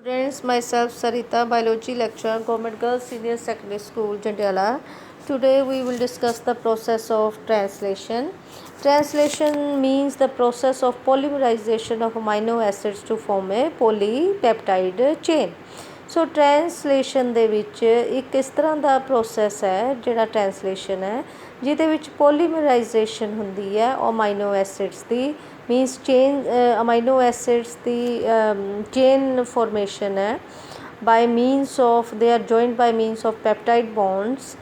Students, myself Sarita, biology lecturer, Government Girls Senior Secondary School, Jandiala. Today we will discuss the process of translation. Translation means the process of polymerization of amino acids to form a polypeptide chain. So translation ਦੇ ਵਿੱਚ ਇੱਕ ਇਸ ਤਰ੍ਹਾਂ ਦਾ process ਹੈ ਜਿਹੜਾ translation ਹੈ ਜਿਹਦੇ ਵਿੱਚ ਪੋਲੀਮਰਾਈਜੇਸ਼ਨ ਹੁੰਦੀ ਹੈ ਅਮਾਈਨੋ ਐਸਿਡਸ ਦੀ मीनस चेन अमाइनो एसिड्स की चेन फॉर्मेशन है by means of they are joined by means of peptide bonds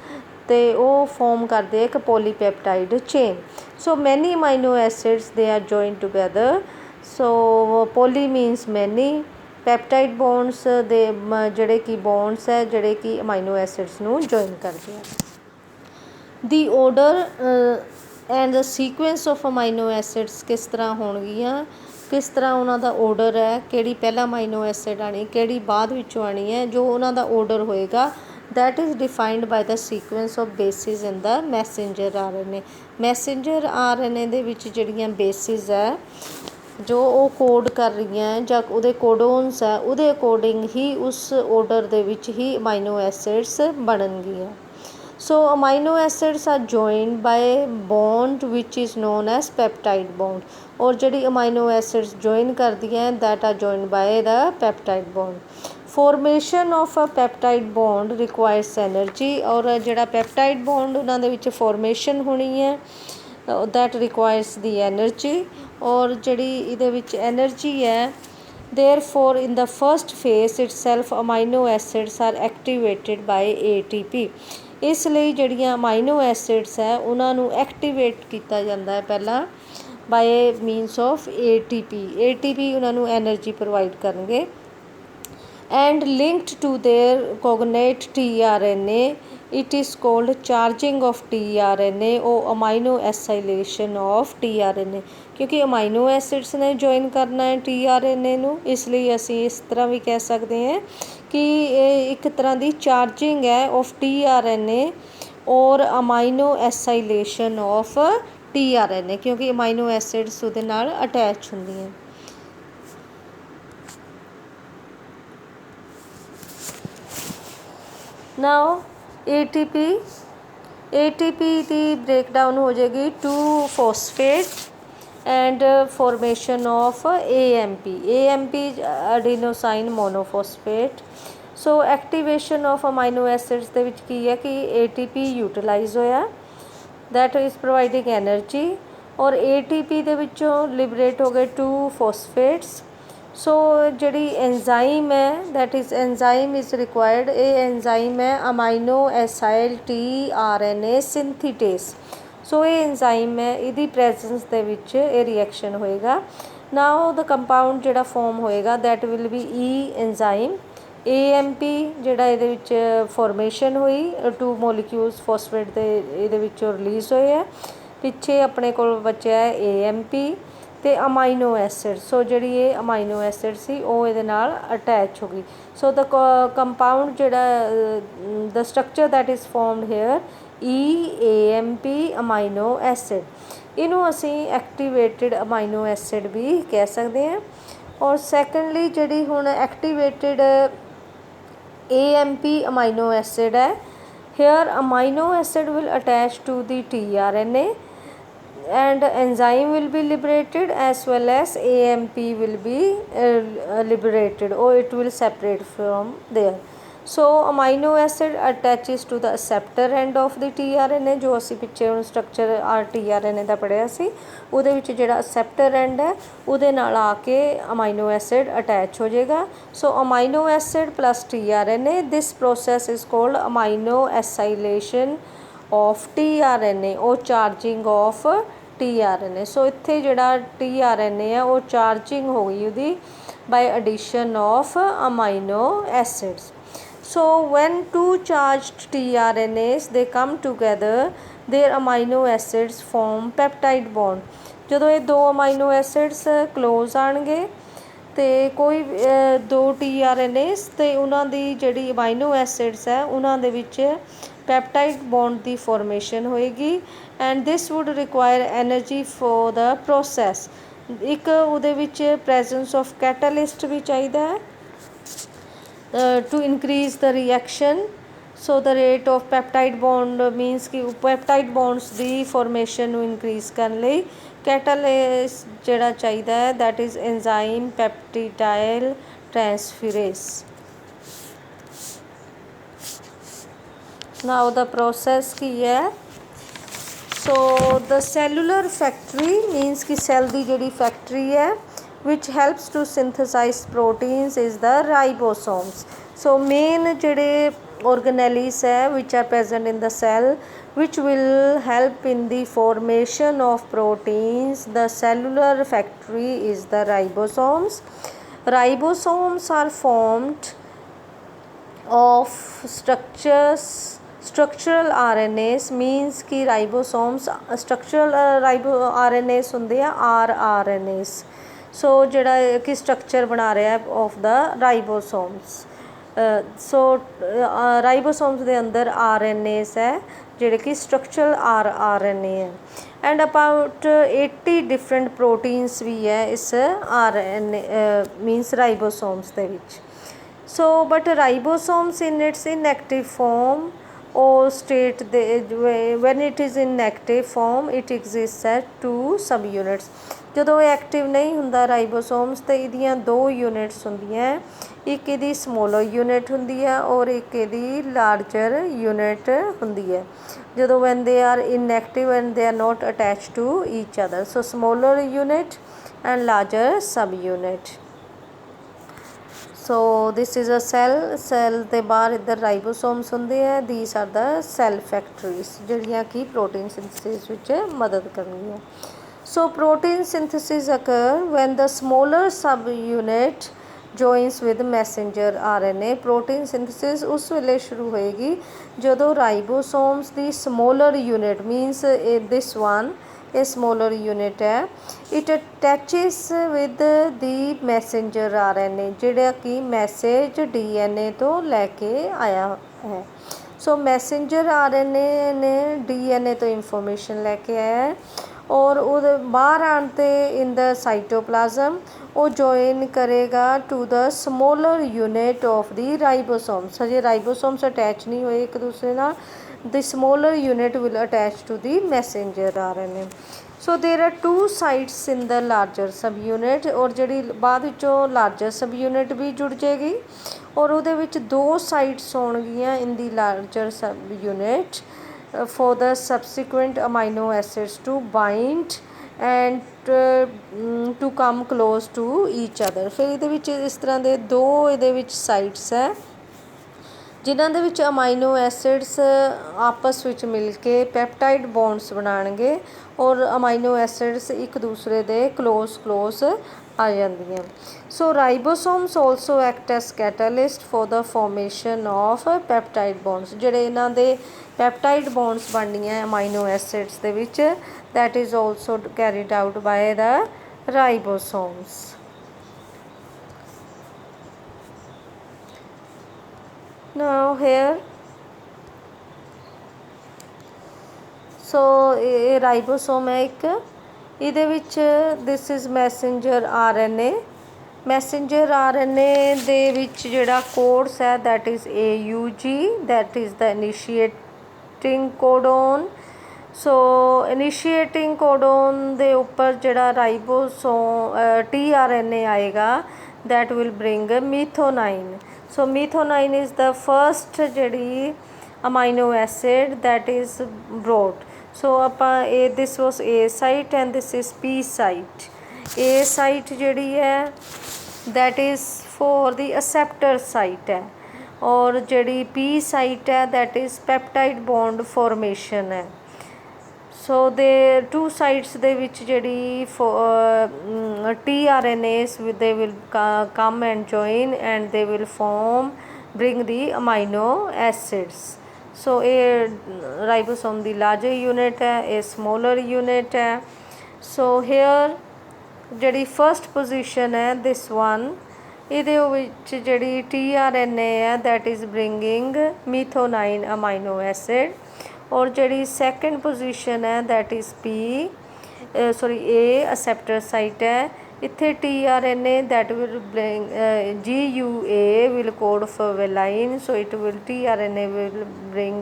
तो वो फॉर्म करते एक polypeptide chain so many amino acids they are joined together so poly means many peptide bonds दे जड़े कि bonds है जड़े कि अमाइनो एसिड्स नूं जॉइन करते हैं दी order and the sequence of amino acids किस तरह होणगियां किस तरह उन्हां दा ऑर्डर है किहड़ी पहला अमाइनो एसिड आनी किहड़ी बाद विचों आनी है जो उन्हां दा ऑर्डर होएगा that is defined by the sequence of bases in the messenger RNA messenger RNA दे विच जिहड़ियां बेसिस है जो वो कोड कर रही हैं जां उहदे कोडोन्स है उहदे अकॉर्डिंग ही उस ऑर्डर दे विच ही अमाइनो एसिड्स बननगियां So amino acids are joined by bond which is known as peptide bond और जड़ी amino acids join कर दिया हैं that are joined by the peptide bond. Formation of a peptide bond requires energy और जड़ा peptide bond उन्हां दे विच formation होनी है that requires the energy और जड़ी इहदे विच energy है therefore in the first phase itself amino acids are activated by ATP इस ਲਈ ਜਿਹੜੀਆਂ ਅਮਾਈਨੋ ਐਸਿਡਸ ਹੈ ਉਹਨਾਂ ਨੂੰ ਐਕਟੀਵੇਟ ਕੀਤਾ ਜਾਂਦਾ ਹੈ ਪਹਿਲਾਂ ਬਾਏ ਮੀਨਸ ਆਫ ਏਟੀਪੀ ਉਹਨਾਂ ਨੂੰ ਐਨਰਜੀ ਪ੍ਰੋਵਾਈਡ ਕਰਨਗੇ and linked to their cognate tRNA it is called charging of tRNA or amino acylation of tRNA क्योंकि अमाइनो एसिड्स ने ज्वाइन करना है tRNA ਨੂੰ ਇਸ ਲਈ ਅਸੀਂ ਇਸ ਤਰ੍ਹਾਂ ਵੀ ਕਹਿ ਸਕਦੇ ਹਾਂ कि एक तरह की चार्जिंग है ऑफ tRNA और अमाइनो एसाइलेशन ऑफ tRNA क्योंकि अमाइनो एसिड्स उहदे नाल अटैच होंदी हैं नाउ ATP की ब्रेकडाउन हो जाएगी 2-phosphate and formation of AMP adenosine monophosphate so activation of amino acids दे विच की है कि ATP यूटिलाइज होया दैट इज़ प्रोवाइडिंग एनर्जी और ATP दे विचों लिबरेट हो गए 2 फॉस्फेट्स सो जिहड़ी एंजाइम है that is enzyme is required ये एंजाइम है अमाइनो एसाइल tRNA सिंथेटेस सो ये एंजाइम है इहदी प्रेजेंस दे विच ये रिएक्शन होएगा नाउ द कंपाउंड जिहड़ा फॉर्म होएगा that will be enzyme AMP जिहड़ा इहदे विच फॉर्मेशन हुई 2 मॉलिक्यूल्स फॉस्फेट दे इहदे विचों रिलीज़ होए है पिछे अपने कोल बचिया है AMP ते अमाइनो एसिड सो जिहड़ी ये अमाइनो एसिड सी वो इहदे नाल अटैच हो गई सो द कंपाउंड जिहड़ा the structure that is formed here EAMP amino acid इनू असी एक्टिवेटेड अमाइनो एसिड भी कह सकते हैं और सैकेंडली जिहड़ी हुण एक्टिवेटेड AMP अमाइनो एसिड है here amino acid will attach to the tRNA and enzyme will be liberated as well as AMP will be liberated or it will separate from there so amino acid attaches to the acceptor end of the tRNA जो असी पिछे हुण structure tRNA दा पढ़िया सी उहदे विच जिहड़ा acceptor end है उहदे नाल आके अमाइनो एसिड अटैच हो जाएगा so amino acid plus tRNA this process is called amino acylation of tRNA or charging of tRNA सो इत्थे जिहड़ा tRNA है वो चार्जिंग हो गई उहदी by addition of amino acids so when two charged tRNAs they come together their amino acids form peptide bond ਜਦੋਂ ਇਹ ਦੋ amino acids close ਆਣਗੇ ਤੇ ਕੋਈ ਦੋ tRNAs ਤੇ ਉਹਨਾਂ ਦੀ ਜਿਹੜੀ अमाइनो acids ਹੈ ਉਹਨਾਂ ਦੇ ਵਿੱਚ ਪੈਪਟਾਈਡ ਬੌਂਡ ਦੀ ਫਾਰਮੇਸ਼ਨ ਹੋਏਗੀ and this would require energy for the process एक उहदे विच प्रेजेंस ऑफ कैटालिस्ट भी चाहिदा है to increase the reaction. So the rate of peptide bond means कि peptide bonds ਦੀ formation ਨੂੰ increase ਕਰਨ ਲਈ catalase ਜਿਹੜਾ ਚਾਹੀਦਾ ਹੈ, that is enzyme peptidyl transferase. Now the process ਕੀ ਹੈ? So the cellular factory means कि cell ਦੀ ਜਿਹੜੀ factory है which helps to synthesize proteins is the ribosomes. So main ਜਿਹੜੇ organelles है which are present in the cell which will help in the formation of proteins. The cellular factory is the ribosomes. Ribosomes are formed of structural RNAs means कि ribosomes structural RNAs ਹੁੰਦੇ ਆ rRNAs. सो ਜਿਹੜਾ कि structure बना रहा है of the ribosomes. So ribosomes के अंदर RNAs है ਜਿਹੜੇ कि स्ट्रक्चरल RNA है एंड अबाउट 80 डिफरेंट प्रोटीन्स भी है इस RNA मीनस राइबोसोम्स ਦੇ ਵਿੱਚ. So but ribosomes in its inactive form or state when it is in active form it exists at 2 subunits. ਜਦੋਂ ਇਹ ਐਕਟਿਵ ਨਹੀਂ ਹੁੰਦਾ ਰਾਈਬੋਸੋਮਸ ਤੇ ਇਹਦੀਆਂ 2 ਯੂਨਿਟਸ ਹੁੰਦੀਆਂ, ਇੱਕ ਇਹਦੀ ਸਮੋਲਰ ਯੂਨਿਟ ਹੁੰਦੀ ਹੈ ਔਰ ਇੱਕ ਇਹਦੀ ਲਾਰਜਰ ਯੂਨਿਟ ਹੁੰਦੀ ਹੈ ਜਦੋਂ when they are inactive and they are not attached to each other. So smaller unit and larger subunit. So this is a cell ਦੇ ਬਾਹਰ ਇੱਧਰ ਰਾਈਬੋਸੋਮਸ ਹੁੰਦੇ ਹੈ. these are the cell factories ਜਿਹੜੀਆਂ ਕਿ ਪ੍ਰੋਟੀਨ ਸਿੰਥਸਿਸ ਵਿੱਚ ਮਦਦ ਕਰਨਗੀਆਂ. So protein synthesis occur when the smaller subunit joins with messenger RNA. protein synthesis ਉਸ ਵੇਲੇ ਸ਼ੁਰੂ ਹੋਏਗੀ ਜਦੋਂ ribosomes the smaller unit means this one a smaller unit है it attaches with the messenger RNA ਜਿਹੜਾ ਕਿ ਮੈਸੇਜ DNA ਤੋਂ ਲੈ ਕੇ ਆਇਆ ਹੈ. सो मैसेंजर RNA ने DNA तो इंफॉर्मेशन लैके आया है और वो बाहर आते इन द साइटोप्लाज्म वो जॉइन करेगा to the smaller unit of the ribosomes. हजे राइबोसोम्स अटैच नहीं हुए एक दूसरे नाल. The smaller unit will attach to the messenger RNA. So there are 2 sites in the larger सब यूनिट और जी बाद विचों लार्जर सब यूनिट भी जुड़ जाएगी और वो 2 साइट्स होणगियां इन दी लार्जर सब unit for the subsequent amino acids to bind and to come close to each other. फिर ये इस तरह के 2 ये साइट्स है जिन्हां दे विच अमाइनो एसिड्स आपस विच मिल के पैप्टाइड बॉन्ड्स बनाणगे और अमाइनो एसिड्स एक दूसरे दे क्लोज आ जांदियां. So ribosomes also act as catalyst for the formation of peptide bonds. जिहड़े इन्हां दे पैप्टाइड बॉन्ड्स बनदियां अमाइनो एसिड्स दे विच that is also carried out by the ribosomes. Now here so ये राइबोसोम है एक ਇਹਦੇ ਵਿੱਚ this is messenger RNA. Messenger RNA ਦੇ ਵਿੱਚ ਜਿਹੜਾ ਕੋਡਸ ਹੈ that is AUG that is the initiating codon. So initiating codon ਦੇ ਉੱਪਰ ਜਿਹੜਾ राइबोसोम tRNA आएगा that will bring methionine. So methionine is the first ਜਿਹੜੀ amino acid that is brought. So ਆਪਾਂ ਇਹ this was A site and this is P site. A site ਜਿਹੜੀ है that is for the acceptor site है और ਜਿਹੜੀ P site है that is peptide bond formation है. सो दे 2 sites ਦੇ ਵਿੱਚ ਜਿਹੜੀ tRNAs they will come and join and they will bring the amino acids. सो ये राइबोसोम दी लार्जर यूनिट है ये स्मॉलर यूनिट है. सो हेयर जी फर्स्ट पोजीशन है दिस वन ये जी tRNA है that is bringing methionine amino acid और जी सैकेंड पोजीशन है that is A acceptor site है इत्थे tRNA that will bring GUA will code for valine, so it will tRNA will bring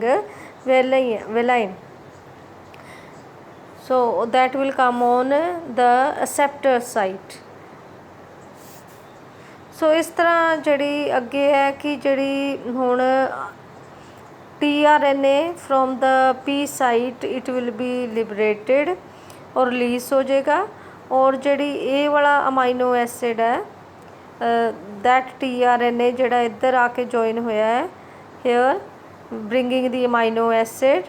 valine, so that will come on the acceptor site. सो इस तरह जी अगे है कि जी हुण tRNA from the P site it will be liberated और release हो जाएगा, और जी ए वाला अमाइनो एसिड है दैट tRNA जोड़ा इधर आके जॉइन होया है here bringing the amino acid,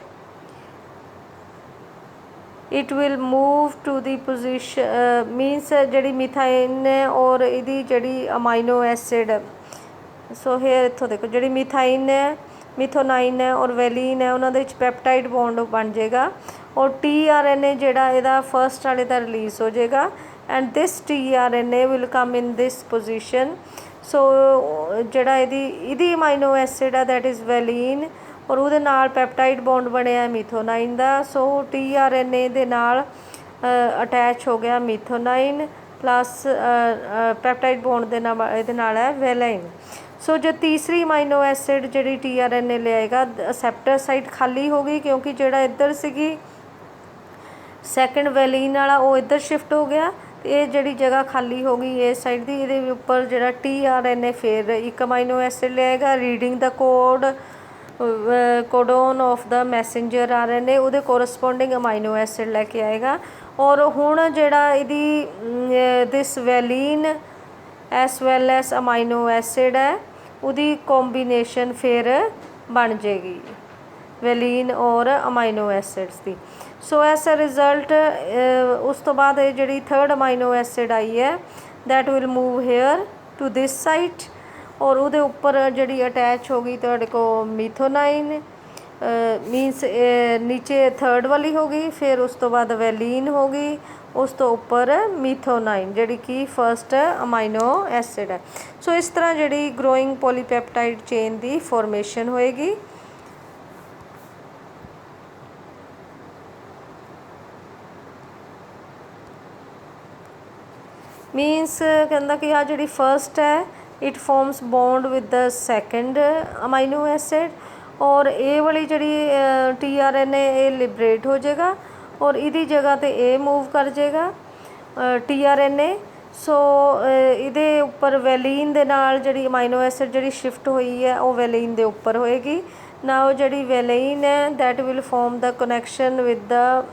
it will move to the position minus जी मिथाइन और इहदी जी अमाइनो एसिड, सो हेयर इत्थों देखो जी मिथाइन है, मिथोनाइन है और वैलीन है, उन्होंने पैप्टाइड बॉन्ड बन जाएगा और tRNA जोड़ा इहदा फर्स्ट वाले का रिलीज़ हो जाएगा and this tRNA will come in this position. So जोड़ा इहदी अमाइनो एसिड है दैट इज़ वैलीन और उहदे नाल पैप्टाइड बॉन्ड बनया मिथोनाइन का, सो tRNA दे नाल अटैच हो गया मिथोनाइन प्लस पैप्टाइड बॉन्ड दे नाल है वैलाइन। सो जो तीसरी अमाइनो एसिड जी tRNA ले आएगा एक्सेप्टर साइट खाली हो गई क्योंकि जोड़ा इधर सी सैकेंड वैलीन वाला वो इधर शिफ्ट हो गया, ये जी जगह खाली हो गई इस साइड की, ये उपर जो tRNA फिर एक अमाइनो एसिड ले आएगा reading the codon of the messenger RNA उहदे कोरसपोंडिंग अमाइनो एसिड लैके आएगा और हुण जिहड़ा इहदी this valine as val as amino acid है उहदी कॉम्बीनेशन फिर बन जाएगी वैलीन और अमाइनो एसिड्स की। सो एस अ रिजल्ट उस तो बाद जी थर्ड अमाइनो एसिड आई है that will move here to this site और उहदे उपर जी अटैच हो गई तुहाडे को मिथोनाइन मीनस नीचे थर्ड वाली हो गई, फिर उस तो बाद वैलीन हो गई, उस तो उपर मिथोनाइन जी कि फर्स्ट अमाइनो एसिड है। सो इस तरह जी ग्रोइंग पॉलीपैप्टाइड चेन की फॉर्मेशन होएगी। मीनस कहता कि आ जी फर्स्ट है it forms bond with the second amino acid और ए वाली जी tRNA ये लिबरेट हो जाएगा और इहदी जगह तो ए मूव कर जाएगा tRNA। सो इहदे उपर वैलीन दे नाल जी अमाइनो एसिड जी शिफ्ट हुई है वो वैलीन दे उपर होएगी। नाउ जी वैलीन है that will form the connection with the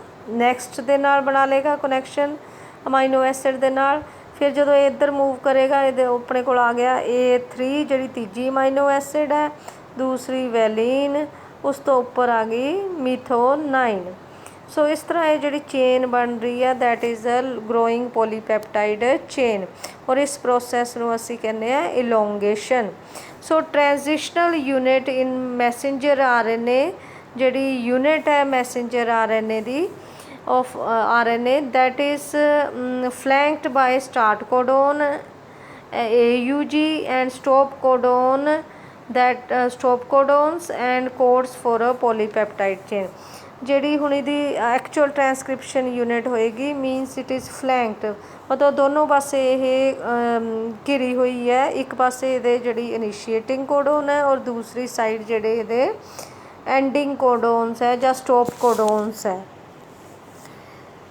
next दे नाल बना लेगा कनैक्शन अमाइनो एसिड दे नाल, फिर जो इधर मूव करेगा ये अपने को आ गया A3 जी तीजी अमाइनो एसिड है, दूसरी वैलीन, उस तो उपर आ गई मिथोनाइन। सो इस तरह ये जी चेन बन रही है that is a growing polypeptide chain और इस प्रोसैस नूं असीं कहने हैं elongation. So transitional unit in messenger RNA जी यूनिट है मैसेंजर RNA दी of RNA that is flanked by start codon AUG and stop codon that stop codons and codes for a polypeptide chain। जी हुण इहदी actual transcription unit होएगी मीनस it is flanked मतलब दोनों पासे ये घिरी हुई है, एक पासे ये जी इनिशिएटिंग कोडोन है और दूसरी साइड जेडे ये एंडिंग कोडोन्स है या स्टॉप कोडोन्स है।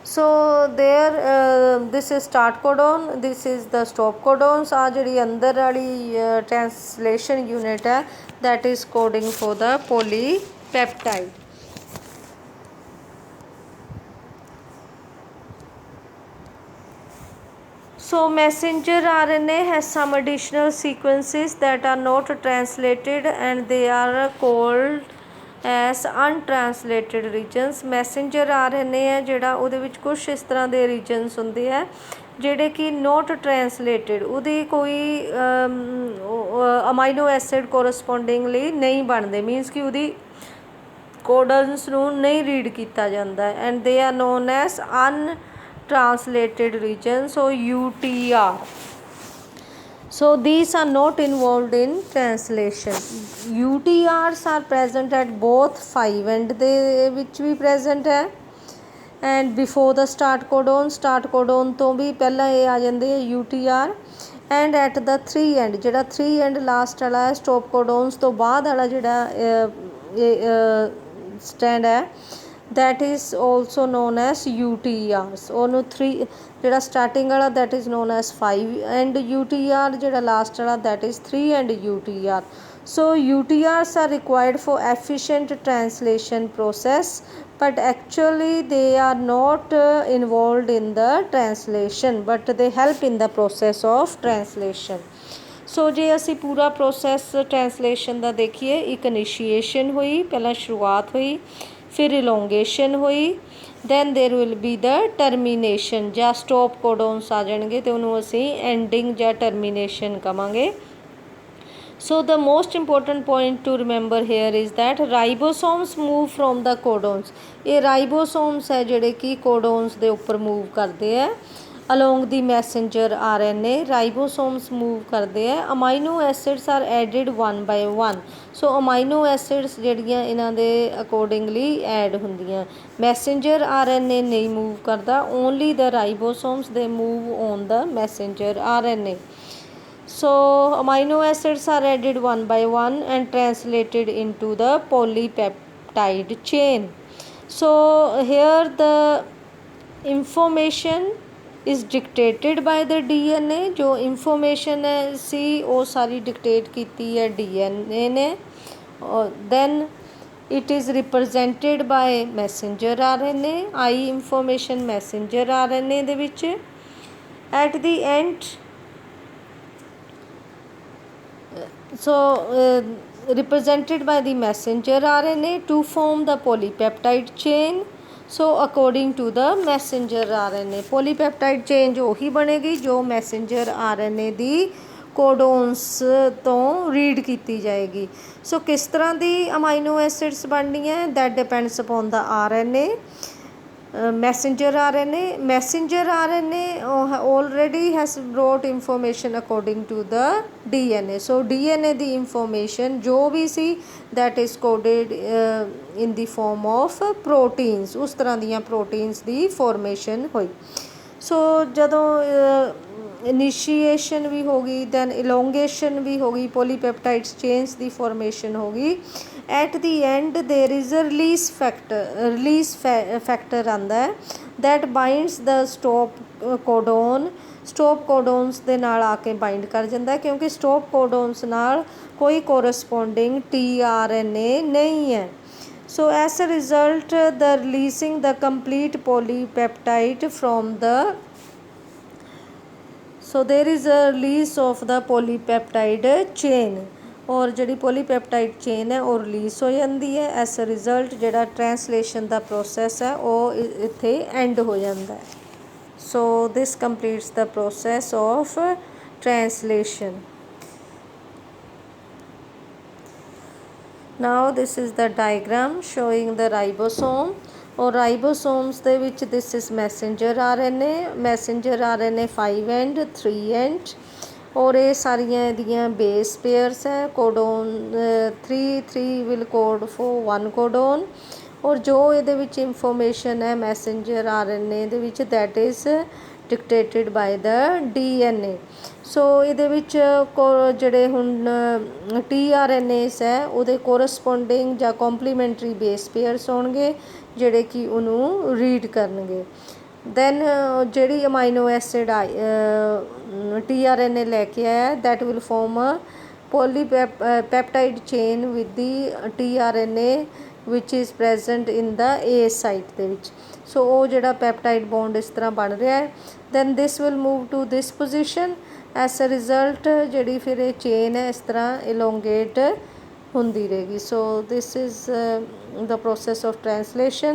So there this is start codon this is the stop codons आ जी अंदर वाली ट्रांसलेशन यूनिट है that is coding for the polypeptide. So messenger RNA has some additional sequences that are not translated and they are called as untranslated regions। messenger RNA है जिहड़ा उहदे विच कुछ इस तरह के regions हुंदे है जिहड़े कि नॉट ट्रांसलेटेड उहदी कोई अमाइनो एसिड कोरसपोंडिंगली नहीं बनते मीनस कि उहदी कोडन्स नूं नहीं रीड किया जाता and they are known as untranslated regions or UTR। So these are not involved in translation। UTRs are present at both 5 end दे विच भी present है and before the start codon तो भी पहला ये आ जाते हैं UTR and at the 3 and जो 3 and last वाला है स्टॉप कोडोन्स तो बाद वाला जोड़ा स्टैंड है that is also known as UTRs ਉਹਨੂੰ 3 ਜਿਹੜਾ ਸਟਾਰਟਿੰਗ ਵਾਲਾ that is known as 5 end UTR ਜਿਹੜਾ ਲਾਸਟ ਵਾਲਾ that is 3 end UTR so UTRs are required for efficient translation process but actually they are not involved in the translation but they help in the process of translation सो जे असी पूरा process translation का देखिए एक initiation हुई पहला शुरुआत हुई फिर इलोंगेशन हुई then there will be the termination या स्टॉप कोडोन्स आ जाएंगे तो उन्होंने असी एंडिंग या टर्मीनेशन कहांगे so the most important point to remember here is that ribosomes move from the codons ये राइबोसोम्स है जोड़े कि कोडोन्स के उपर मूव करते हैं along the messenger RNA ribosomes move करते हैं amino acids are added 1 by 1 so amino acids जड़ियाँ इन्हां दे अकॉर्डिंगली ऐड होंदियां मैसेंजर RNA नहीं मूव करता ओनली द राइबोसोम्स दे move on the messenger RNA so amino acids are added 1 by 1 and translated into the polypeptide chain so here the information is dictated by the DNA जो information है सी वो सारी dictate की है DNA ने और then it is represented by messenger RNA I information messenger RNA दे विच at the end so represented by the messenger RNA to form the polypeptide chain so according to the messenger RNA polypeptide chain उही बनेगी जो messenger RNA दी codons तो read की जाएगी सो किस तरह की अमाइनो एसिड्स बननी है that depends upon the RNA messenger RNA already has brought information according to the DNA so DNA the information जो भी सी that is coded in the form of proteins उस तरह दियां proteins दी formation हुई so जदों इनिशिएशन भी होगी दैन इलोंगेशन भी होगी पॉलीपेप्टाइड्स चेन्स दी फॉर्मेशन होगी at the end there is a release factor आंदा है that binds the stop codons दे नाल आके बाइंड कर जाता है क्योंकि स्टॉप कोडोन्स नाल कोई कोरस्पोंडिंग tRNA नहीं है so as a result the releasing the complete polypeptide from the so there is a release of the polypeptide chain और जी पॉलीपेप्टाइड चेन है वो रिलीज हो जाती है एज अ रिजल्ट जोड़ा ट्रांसलेशन का प्रोसैस है वो इत्थे एंड हो जाता है so this completes the process of translation now this is the diagram showing the ribosome और राइबोसोम्स दे विच this is messenger RNA 5 end 3 end और ये सारियां दियां बेस पेयर्स है codon 3 will code for 1 codon और जो ये विच इंफॉर्मेशन है मैसेंजर RNA दे विच that is dictated by the DNA सो ये विच जड़े हुण tRNAs है उहदे कोरस्पोंडिंग या कॉम्पलीमेंटरी बेस पेयर्स होणगे ਜਿਹੜੇ कि उन्होंने रीड करनगे दैन जी अमाइनो एसिड tRNA लैके आया that will form a polypeptide chain with the tRNA which is present in the A site दे विच सो वो जोड़ा पैप्टाइड बॉन्ड इस तरह बन रहा है then this will move to this position as a result जी फिर ये चेन है इस तरह इलोंगेट होंदी रहेगी so this is the process of translation